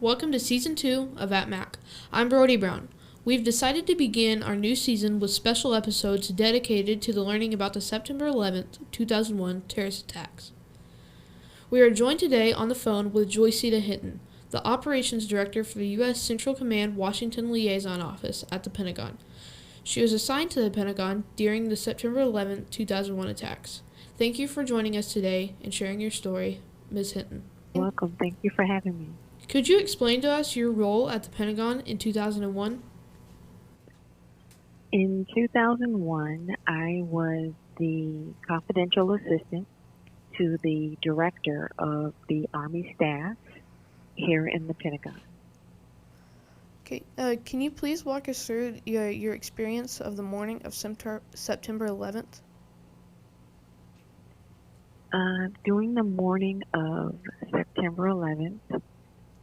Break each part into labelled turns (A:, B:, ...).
A: Welcome to Season 2 of At Mac. I'm Brody Brown. We've decided to begin our new season with special episodes dedicated to the learning about the September 11th, 2001 terrorist attacks. We are joined today on the phone with Joyceda Hinton, the Operations Director for the U.S. Central Command Washington Liaison Office at the Pentagon. She was assigned to the Pentagon during the September 11th, 2001 attacks. Thank you for joining us today and sharing your story, Ms. Hinton.
B: Welcome. Thank you for having me.
A: Could you explain to us your role at the Pentagon in 2001?
B: In 2001, I was the confidential assistant to the director of the Army staff here in the Pentagon.
A: Okay, can you please walk us through your experience of the morning of September 11th?
B: During the morning of September 11th,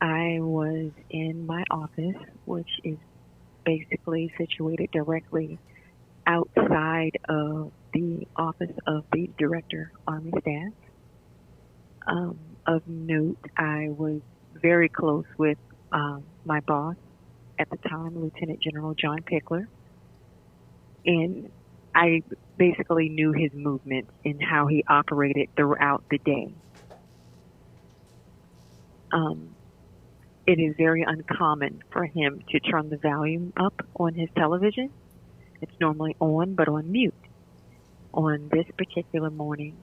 B: I was in my office, which is basically situated directly outside of the office of the Director, Army Staff. Of note, I was very close with my boss at the time, Lieutenant General John Pickler, and I basically knew his movements and how he operated throughout the day. It is very uncommon for him to turn the volume up on his television. It's normally on, but on mute. On this particular morning,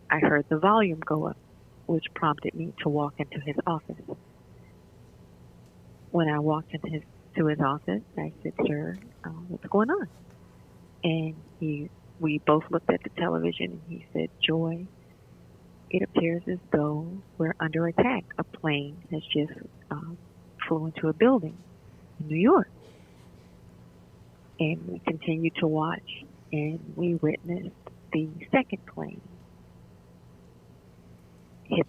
B: I heard the volume go up, which prompted me to walk into his office. When I walked into his office, I said, "Sir, what's going on?" And we both looked at the television, and he said, "Joy, it appears as though we're under attack. A plane has just flew into a building in New York." And we continued to watch, and we witnessed the second plane hit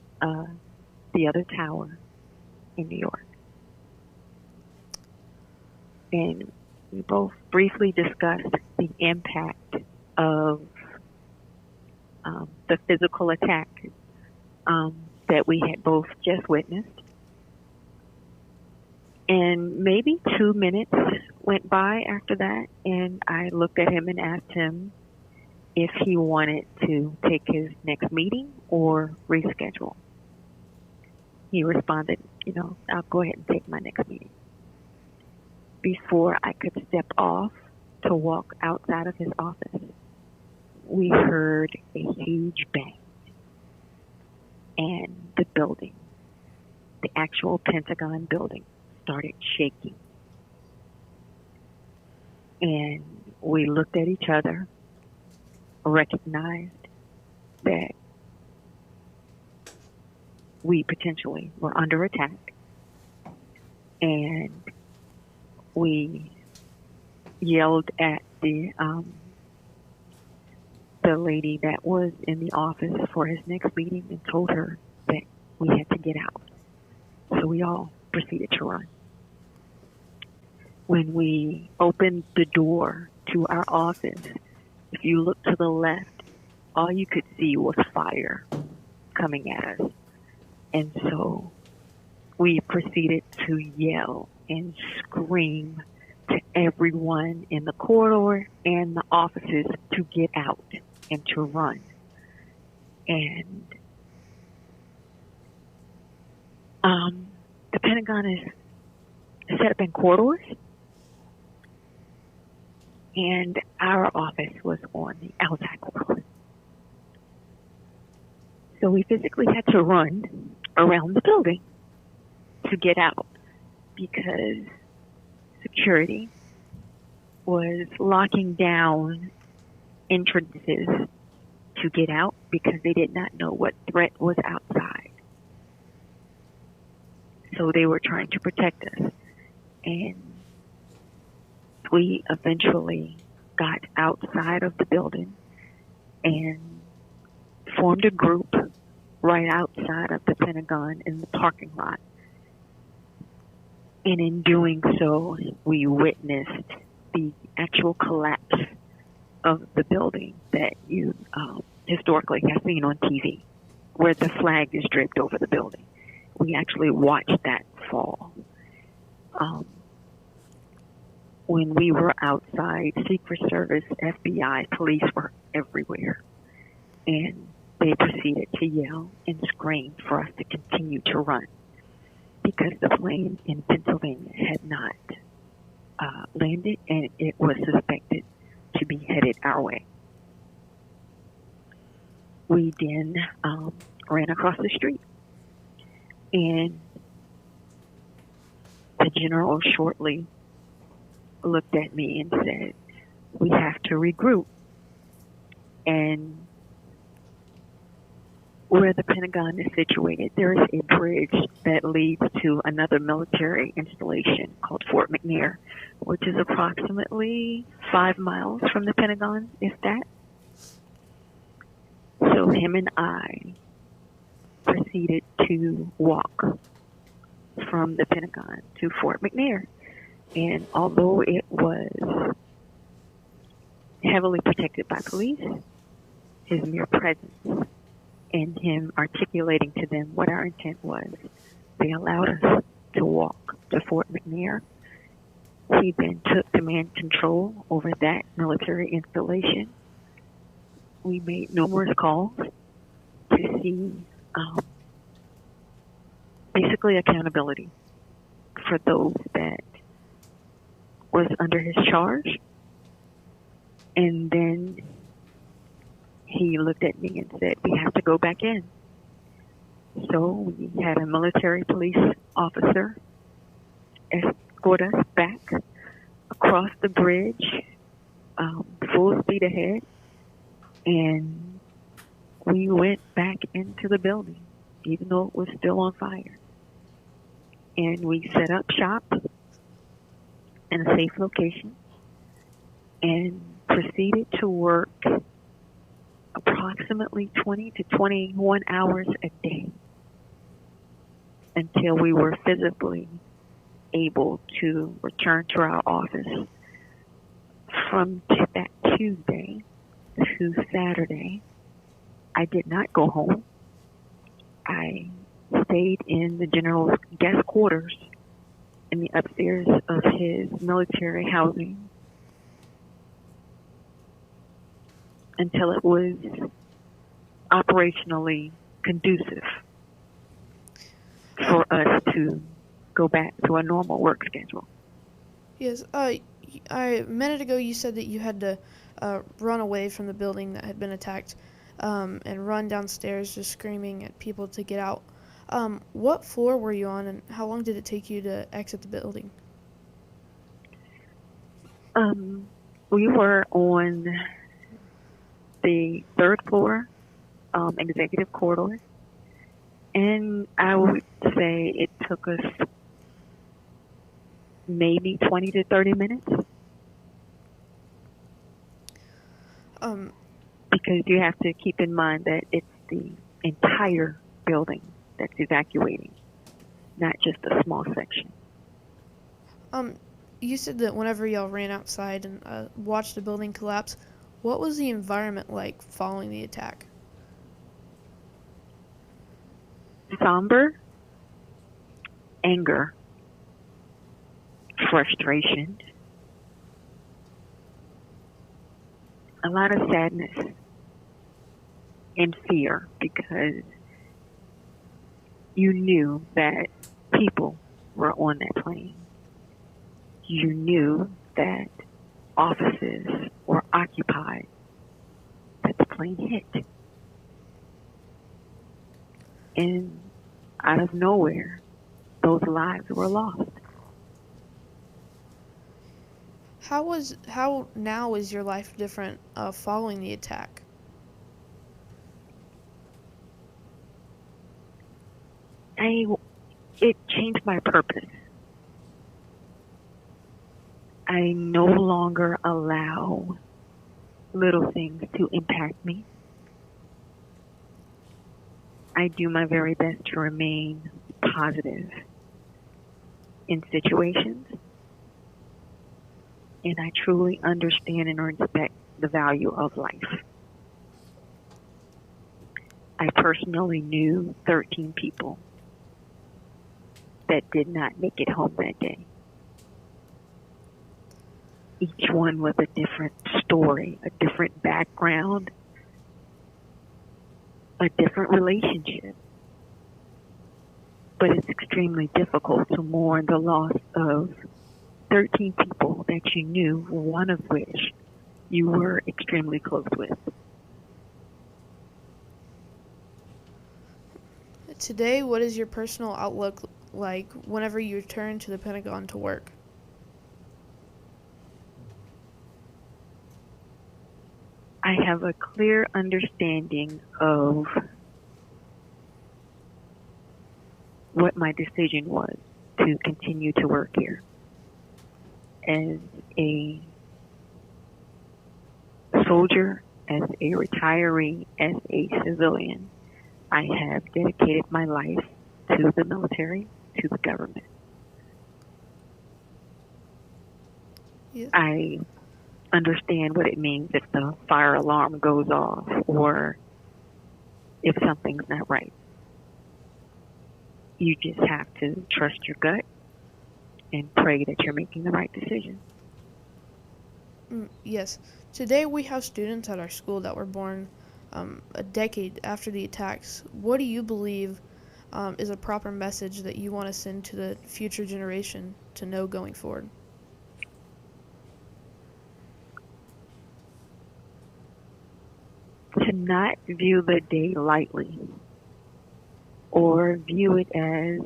B: the other tower in New York. And we both briefly discussed the impact of the physical attack that we had both just witnessed. And maybe 2 minutes went by after that, and I looked at him and asked him if he wanted to take his next meeting or reschedule. He responded, "I'll go ahead and take my next meeting." Before I could step off to walk outside of his office, we heard a huge bang, and the building, the actual Pentagon building, started shaking. And we looked at each other, recognized that we potentially were under attack, and we yelled at the lady that was in the office for his next meeting and told her that we had to get out. So we all proceeded to run. When we opened the door to our office, if you look to the left, all you could see was fire coming at us. And so we proceeded to yell and scream to everyone in the corridor and the offices to get out and to run. And the Pentagon is set up in corridors, and our office was on the outside corridor. So we physically had to run around the building to get out because security was locking down entrances to get out because they did not know what threat was outside. So they were trying to protect us. And we eventually got outside of the building and formed a group right outside of the Pentagon in the parking lot. And in doing so, we witnessed the actual collapse of the building that you historically have seen on TV, where the flag is draped over the building. We actually watched that fall. um, when we were outside, Secret Service, FBI, police were everywhere. And they proceeded to yell and scream for us to continue to run because the plane in Pennsylvania had not landed, and it was suspected to be headed our way. We then ran across the street, and the general shortly looked at me and said, "We have to regroup." And where the Pentagon is situated, there is a bridge that leads to another military installation called Fort McNair, which is approximately 5 miles from the Pentagon, if that. So him and I proceeded to walk from the Pentagon to Fort McNair. And although it was heavily protected by police, his mere presence and him articulating to them what our intent was, they allowed us to walk to Fort McNair. He then took command control over that military installation. We made numerous calls to see basically accountability for those that was under his charge. And then he looked at me and said, "We have to go back in." So we had a military police officer escort us back across the bridge, full speed ahead, and we went back into the building, even though it was still on fire. And we set up shop in a safe location and proceeded to work approximately 20 to 21 hours a day until we were physically able to return to our office. From that Tuesday to Saturday, I did not go home. I stayed in the general's guest quarters in the upstairs of his military housing until it was operationally conducive for us to go back to a normal work schedule.
A: Yes, a minute ago you said that you had to run away from the building that had been attacked and run downstairs just screaming at people to get out. What floor were you on, and how long did it take you to exit the building?
B: We were on the 3rd floor, executive corridor, and I would say it took us maybe 20 to 30 minutes. Because you have to keep in mind that it's the entire building that's evacuating, not just a small section.
A: You said that whenever y'all ran outside and watched the building collapse, what was the environment like following the attack?
B: Somber, anger, frustration, a lot of sadness and fear, because you knew that people were on that plane. You knew that offices were occupied, that the plane hit. And out of nowhere, those lives were lost.
A: How now is your life different following the attack?
B: It changed my purpose. I no longer allow little things to impact me. I do my very best to remain positive in situations, and I truly understand and respect the value of life. I personally knew 13 people that did not make it home that day. each one with a different story, a different background, a different relationship. But it's extremely difficult to mourn the loss of 13 people that you knew, one of which you were extremely close with.
A: Today, what is your personal outlook like whenever you return to the Pentagon to work?
B: I have a clear understanding of what my decision was to continue to work here. As a soldier, as a retiree, as a civilian, I have dedicated my life to the military, to the government.
A: Yeah.
B: I understand what it means if the fire alarm goes off or if something's not right. You just have to trust your gut and pray that you're making the right decision.
A: Yes. Today we have students at our school that were born a decade after the attacks. What do you believe is a proper message that you want to send to the future generation to know going forward?
B: To not view the day lightly or view it as,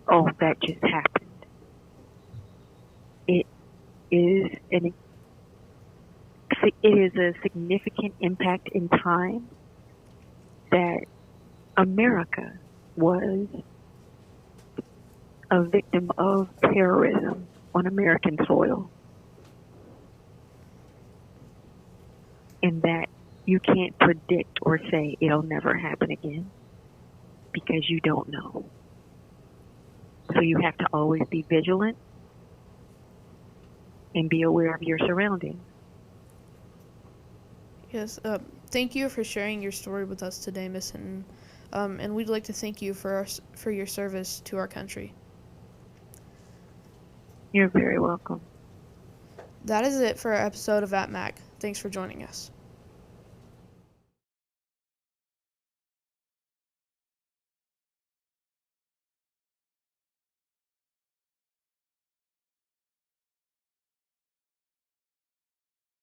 B: oh, that just happened. It is a significant impact in time that America was a victim of terrorism on American soil. And that you can't predict or say it'll never happen again because you don't know. So you have to always be vigilant and be aware of your surroundings.
A: Yes. Thank you for sharing your story with us today, Miss Hinton. And we'd like to thank you for your service to our country.
B: You're very welcome.
A: That is it for our episode of At Mac. Thanks for joining us.